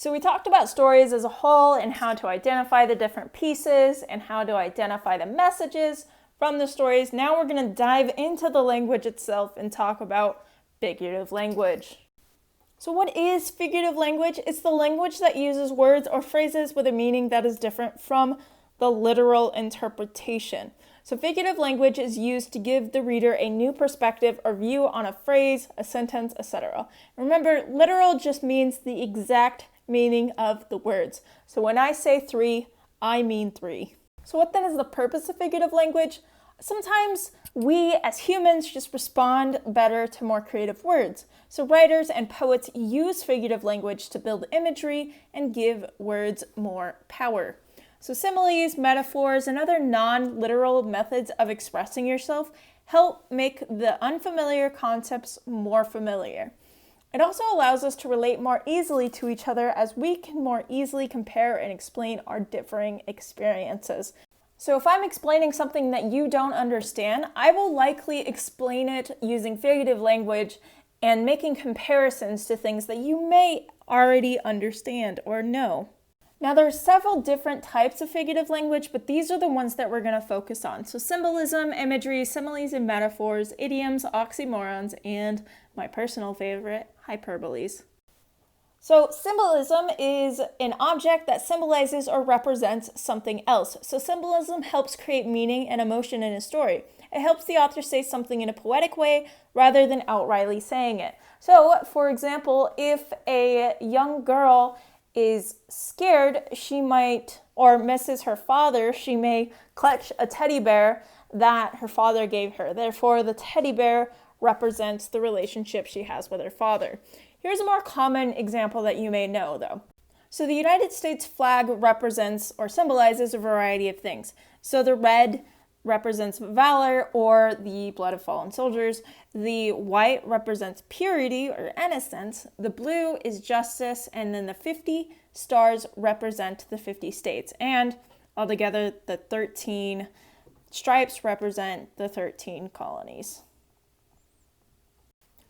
So we talked about stories as a whole and how to identify the different pieces and how to identify the messages from the stories. Now we're going to dive into the language itself and talk about figurative language. So what is figurative language? It's the language that uses words or phrases with a meaning that is different from the literal interpretation. So figurative language is used to give the reader a new perspective or view on a phrase, a sentence, etc. Remember, literal just means the exact meaning of the words. So when I say 3, I mean 3. So what then is the purpose of figurative language? Sometimes we as humans just respond better to more creative words. So writers and poets use figurative language to build imagery and give words more power. So similes, metaphors, and other non-literal methods of expressing yourself help make the unfamiliar concepts more familiar. It also allows us to relate more easily to each other as we can more easily compare and explain our differing experiences. So if I'm explaining something that you don't understand, I will likely explain it using figurative language and making comparisons to things that you may already understand or know. Now there are several different types of figurative language, but these are the ones that we're going to focus on. So symbolism, imagery, similes and metaphors, idioms, oxymorons, and my personal favorite, hyperboles. So symbolism is an object that symbolizes or represents something else. So symbolism helps create meaning and emotion in a story. It helps the author say something in a poetic way rather than outrightly saying it. So, for example, if a young girl is scared, she might, or misses her father, she may clutch a teddy bear that her father gave her. Therefore, the teddy bear represents the relationship she has with her father. Here's a more common example that you may know, though. So the United States flag represents or symbolizes a variety of things. So the red represents valor or the blood of fallen soldiers. The white represents purity or innocence. The blue is justice. And then the 50 stars represent the 50 states. And altogether, the 13 stripes represent the 13 colonies.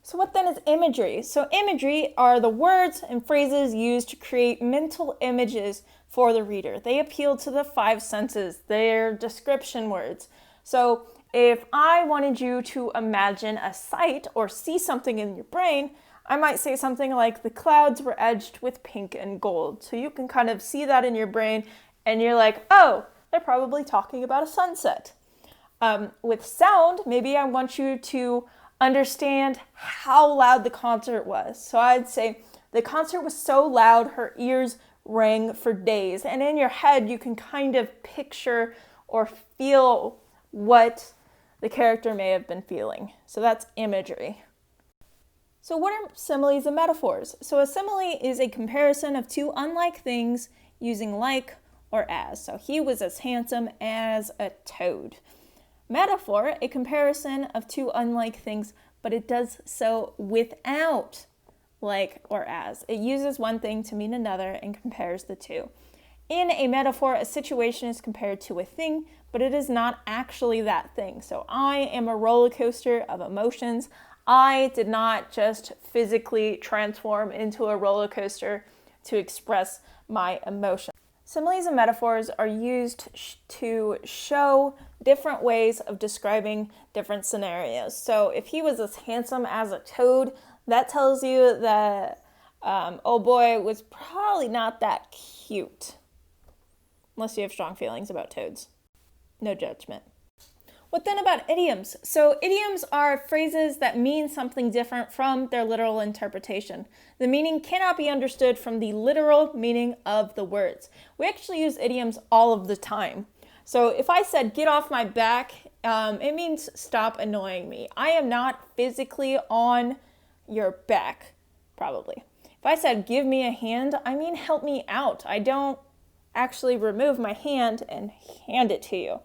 So what then is imagery? So imagery are the words and phrases used to create mental images for the reader. They appeal to the 5 senses. They're description words. So if I wanted you to imagine a sight or see something in your brain, I might say something like the clouds were edged with pink and gold. So you can kind of see that in your brain and you're like, oh, they're probably talking about a sunset. With sound, maybe I want you to understand how loud the concert was. So I'd say the concert was so loud her ears rang for days. And in your head, you can kind of picture or feel what the character may have been feeling. So that's imagery. So what are similes and metaphors? So a simile is a comparison of two unlike things using like or as. So he was as handsome as a toad. Metaphor, a comparison of two unlike things, but it does so without like or as. It uses one thing to mean another and compares the two. In a metaphor, a situation is compared to a thing, but it is not actually that thing. So I am a roller coaster of emotions. I did not just physically transform into a roller coaster to express my emotions. Similes and metaphors are used to show different ways of describing different scenarios. So if he was as handsome as a toad, that tells you that old boy was probably not that cute. Unless you have strong feelings about toads. No judgment. What then about idioms? So idioms are phrases that mean something different from their literal interpretation. The meaning cannot be understood from the literal meaning of the words. We actually use idioms all of the time. So if I said, get off my back, it means stop annoying me. I am not physically on your back, probably. If I said, give me a hand, I mean help me out. I don't actually remove my hand and hand it to you.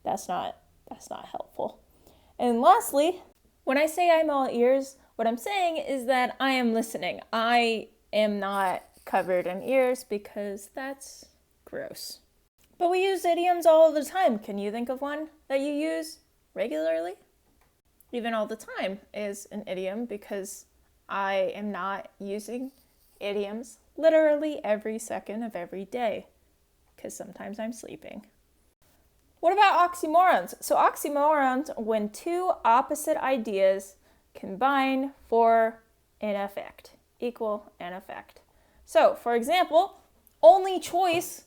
That's not helpful. And lastly, when I say I'm all ears, what I'm saying is that I am listening. I am not covered in ears because that's gross. But we use idioms all the time. Can you think of one that you use regularly? Even all the time is an idiom because I am not using idioms literally every second of every day, because sometimes I'm sleeping. What about oxymorons? So oxymorons, when two opposite ideas combine for an effect, equal an effect. So, for example, only choice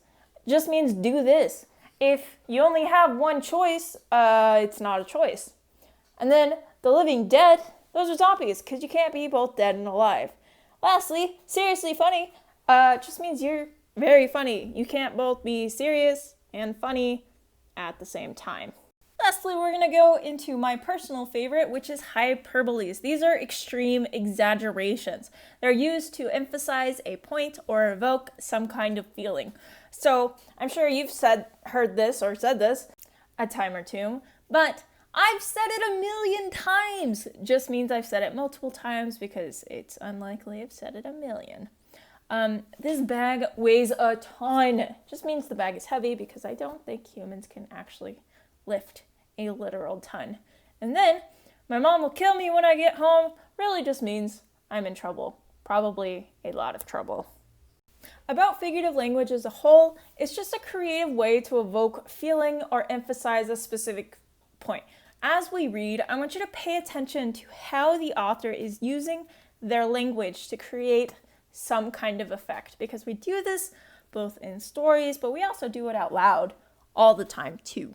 just means do this. If you only have one choice, it's not a choice. And then the living dead, those are zombies, because you can't be both dead and alive. Lastly, seriously funny just means you're very funny. You can't both be serious and funny at the same time. Lastly, we're going to go into my personal favorite, which is hyperboles. These are extreme exaggerations. They're used to emphasize a point or evoke some kind of feeling. So I'm sure you've heard this or said this a time or two, but I've said it 1,000,000 times. Just means I've said it multiple times because it's unlikely I've said it 1,000,000. This bag weighs a ton. Just means the bag is heavy because I don't think humans can actually lift a literal ton. And then my mom will kill me when I get home. Really just means I'm in trouble. Probably a lot of trouble. About figurative language as a whole, it's just a creative way to evoke feeling or emphasize a specific point. As we read, I want you to pay attention to how the author is using their language to create some kind of effect, because we do this both in stories, but we also do it out loud all the time too.